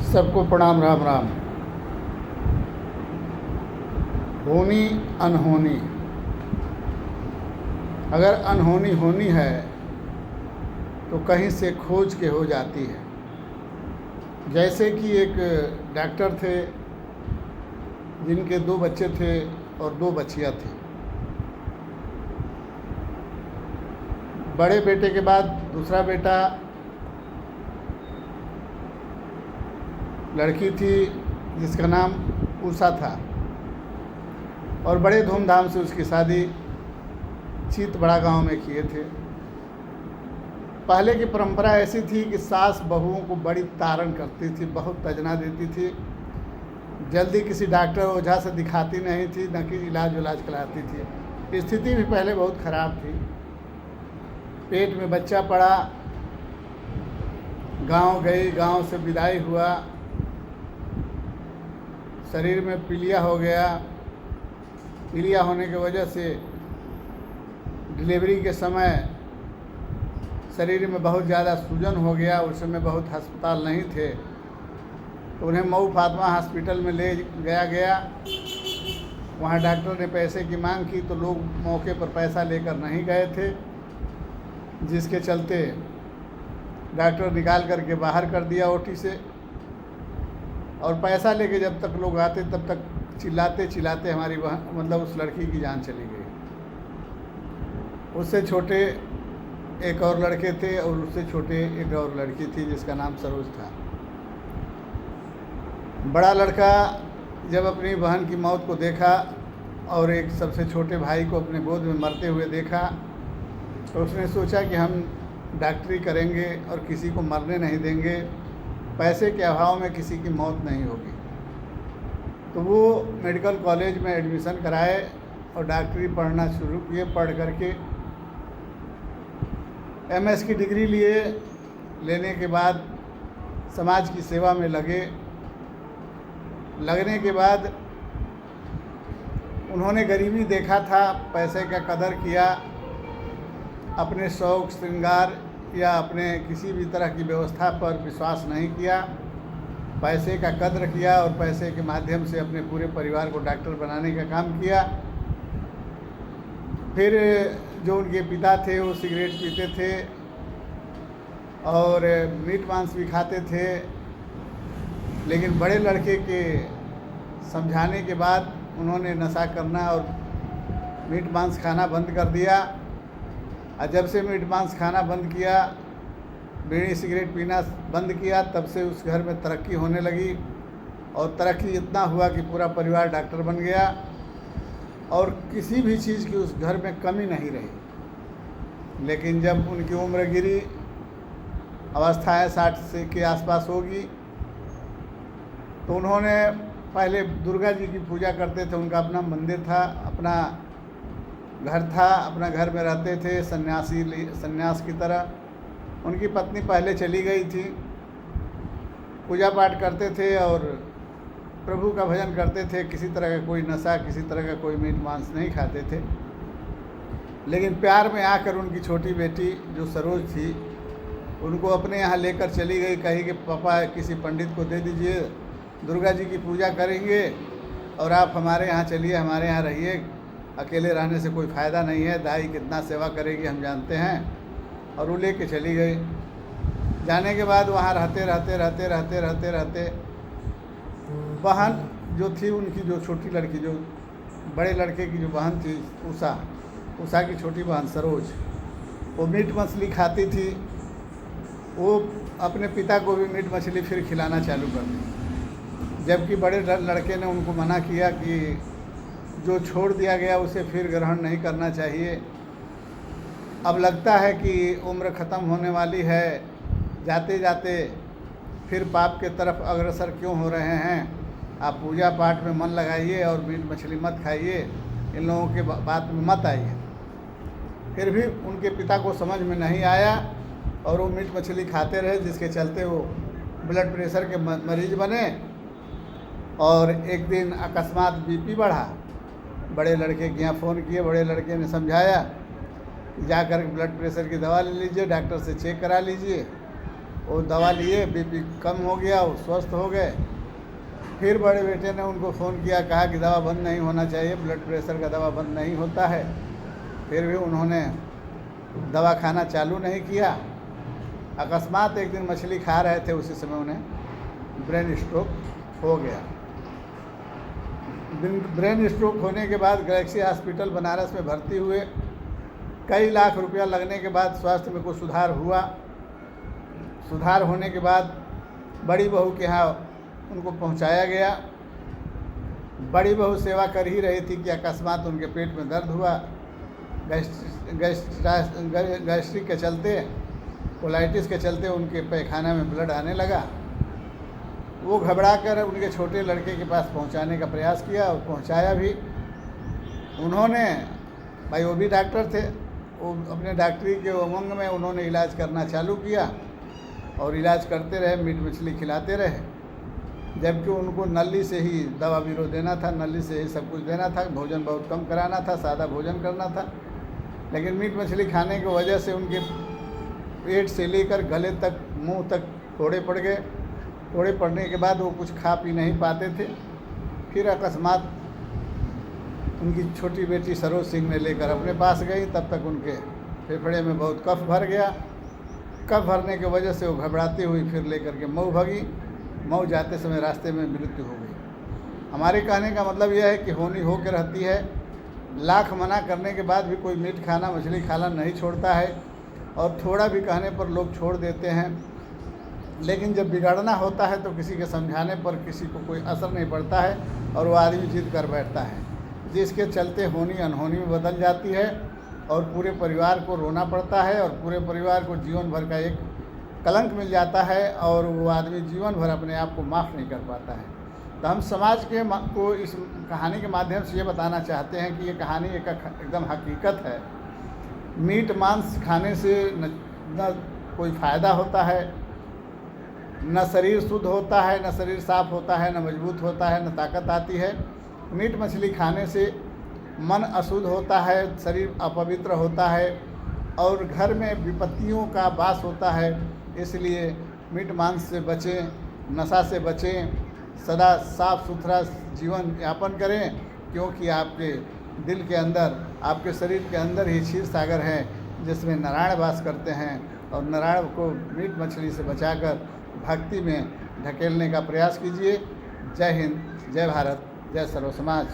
सबको प्रणाम, राम राम। होनी अनहोनी, अगर अनहोनी होनी है तो कहीं से खोज के हो जाती है। जैसे कि एक डॉक्टर थे जिनके 2 बच्चे थे और 2 बच्चियाँ थी। बड़े बेटे के बाद दूसरा बेटा लड़की थी जिसका नाम उषा था और बड़े धूमधाम से उसकी शादी चीत बड़ा गांव में किए थे। पहले की परंपरा ऐसी थी कि सास बहुओं को बड़ी ताड़न करती थी, बहुत तजना देती थी, जल्दी किसी डॉक्टर ओझा से दिखाती नहीं थी, न कि इलाज कराती थी। स्थिति भी पहले बहुत ख़राब थी। पेट में बच्चा पड़ा, गांव गई, गांव से विदाई हुआ, शरीर में पीलिया हो गया। पीलिया होने की वजह से डिलीवरी के समय शरीर में बहुत ज़्यादा सूजन हो गया। उस समय बहुत अस्पताल नहीं थे तो उन्हें मऊ फातिमा हॉस्पिटल में ले गया। वहाँ डॉक्टर ने पैसे की मांग की तो लोग मौके पर पैसा लेकर नहीं गए थे, जिसके चलते डॉक्टर निकाल करके बाहर कर दिया ओटी से। और पैसा लेके जब तक लोग आते तब तक चिल्लाते चिल्लाते हमारी मतलब उस लड़की की जान चली गई। उससे छोटे एक और लड़के थे और उससे छोटे एक और लड़की थी जिसका नाम सरोज था। बड़ा लड़का जब अपनी बहन की मौत को देखा और एक सबसे छोटे भाई को अपने गोद में मरते हुए देखा तो उसने सोचा कि हम डॉक्टरी करेंगे और किसी को मरने नहीं देंगे, पैसे के अभाव में किसी की मौत नहीं होगी। तो वो मेडिकल कॉलेज में एडमिशन कराए और डॉक्टरी पढ़ना शुरू किए। पढ़ करके MS की डिग्री लिए। लेने के बाद समाज की सेवा में लगने के बाद उन्होंने गरीबी देखा था, पैसे का कदर किया, अपने शौक श्रृंगार या अपने किसी भी तरह की व्यवस्था पर विश्वास नहीं किया, पैसे का कद्र किया और पैसे के माध्यम से अपने पूरे परिवार को डॉक्टर बनाने का काम किया। फिर जो उनके पिता थे वो सिगरेट पीते थे और मीट मांस भी खाते थे, लेकिन बड़े लड़के के समझाने के बाद उन्होंने नशा करना और मीट मांस खाना बंद कर दिया। और जब से मीट मांस खाना बंद किया, बीड़ी सिगरेट पीना बंद किया, तब से उस घर में तरक्की होने लगी। और तरक्की इतना हुआ कि पूरा परिवार डॉक्टर बन गया और किसी भी चीज़ की उस घर में कमी नहीं रही। लेकिन जब उनकी उम्र गिरी, अवस्थाएँ 60 से के आसपास होगी, तो उन्होंने पहले दुर्गा जी की पूजा करते थे। उनका अपना मंदिर था, अपना घर था, अपना घर में रहते थे सन्यास की तरह। उनकी पत्नी पहले चली गई थी। पूजा पाठ करते थे और प्रभु का भजन करते थे। किसी तरह का कोई नशा, किसी तरह का कोई मीट मांस नहीं खाते थे। लेकिन प्यार में आकर उनकी छोटी बेटी जो सरोज थी, उनको अपने यहाँ लेकर चली गई। कही कि पापा किसी पंडित को दे दीजिए, दुर्गा जी की पूजा करेंगे और आप हमारे यहाँ चलिए, हमारे यहाँ रहिए। अकेले रहने से कोई फ़ायदा नहीं है, दाई कितना सेवा करेगी हम जानते हैं। और वो लेके चली गई। जाने के बाद वहाँ रहते बहन जो थी उनकी, जो छोटी लड़की, जो बड़े लड़के की जो बहन थी उषा की छोटी बहन सरोज, वो मीट मछली खाती थी। वो अपने पिता को भी मीट मछली फिर खिलाना चालू कर दी, जबकि बड़े लड़के ने उनको मना किया कि जो छोड़ दिया गया उसे फिर ग्रहण नहीं करना चाहिए। अब लगता है कि उम्र ख़त्म होने वाली है, जाते जाते फिर पाप के तरफ अग्रसर क्यों हो रहे हैं। आप पूजा पाठ में मन लगाइए और मीट मछली मत खाइए, इन लोगों के बात में मत आइए। फिर भी उनके पिता को समझ में नहीं आया और वो मीट मछली खाते रहे, जिसके चलते वो ब्लड प्रेशर के मरीज बने। और एक दिन अकस्मात BP बढ़ा। बड़े लड़के के यहाँ फ़ोन किए, बड़े लड़के ने समझाया जाकर ब्लड प्रेशर की दवा ले लीजिए, डॉक्टर से चेक करा लीजिए। वो दवा लिए, बीपी कम हो गया, वो स्वस्थ हो गए। फिर बड़े बेटे ने उनको फ़ोन किया, कहा कि दवा बंद नहीं होना चाहिए, ब्लड प्रेशर का दवा बंद नहीं होता है। फिर भी उन्होंने दवा खाना चालू नहीं किया। अकस्मात एक दिन मछली खा रहे थे, उसी समय उन्हें ब्रेन स्ट्रोक हो गया। ब्रेन स्ट्रोक होने के बाद गैलेक्सी हॉस्पिटल बनारस में भर्ती हुए। कई लाख रुपया लगने के बाद स्वास्थ्य में कुछ सुधार हुआ। सुधार होने के बाद बड़ी बहू के यहाँ उनको पहुँचाया गया। बड़ी बहू सेवा कर ही रही थी कि अकस्मात उनके पेट में दर्द हुआ। गैस्ट्रिक के चलते, कोलाइटिस के चलते उनके पैखाना में ब्लड आने लगा। वो घबरा कर उनके छोटे लड़के के पास पहुंचाने का प्रयास किया और पहुंचाया भी। उन्होंने, भाई वो भी डॉक्टर थे, वो अपने डॉक्टरी के उमंग में उन्होंने इलाज करना चालू किया और इलाज करते रहे, मीट मछली खिलाते रहे। जबकि उनको नली से ही दवा बीरो देना था, नली से ही सब कुछ देना था, भोजन बहुत कम कराना था, सादा भोजन करना था। लेकिन मीट मछली खाने की वजह से उनके पेट से लेकर गले तक, मुंह तक फोड़े पड़ गए। फोड़े पड़ने के बाद वो कुछ खा पी नहीं पाते थे। फिर अकस्मात उनकी छोटी बेटी सरोज सिंह ने लेकर अपने पास गई। तब तक उनके फेफड़े में बहुत कफ भर गया। कफ भरने की वजह से वो घबराती हुई फिर लेकर के मऊ भागी। मऊ जाते समय रास्ते में मृत्यु हो गई। हमारे कहने का मतलब यह है कि होनी हो के रहती है। लाख मना करने के बाद भी कोई मीट खाना, मछली खाना नहीं छोड़ता है, और थोड़ा भी कहने पर लोग छोड़ देते हैं। लेकिन जब बिगड़ना होता है तो किसी के समझाने पर किसी को कोई असर नहीं पड़ता है और वो आदमी जिद कर बैठता है, जिसके चलते होनी अनहोनी में बदल जाती है और पूरे परिवार को रोना पड़ता है और पूरे परिवार को जीवन भर का एक कलंक मिल जाता है और वो आदमी जीवन भर अपने आप को माफ़ नहीं कर पाता है। तो हम समाज के को इस कहानी के माध्यम से ये बताना चाहते हैं कि ये कहानी एकदम हकीकत है। मीट मांस खाने से न कोई फ़ायदा होता है, न शरीर शुद्ध होता है, न शरीर साफ होता है, न मजबूत होता है, न ताकत आती है। मीट मछली खाने से मन अशुद्ध होता है, शरीर अपवित्र होता है और घर में विपत्तियों का वास होता है। इसलिए मीट मांस से बचें, नशा से बचें, सदा साफ सुथरा जीवन यापन करें, क्योंकि आपके दिल के अंदर, आपके शरीर के अंदर ही क्षीर सागर है जिसमें नारायण वास करते हैं। और नारायण को मीट मछली से बचाकर भक्ति में ढकेलने का प्रयास कीजिए। जय हिंद, जय भारत, जय सर्व समाज।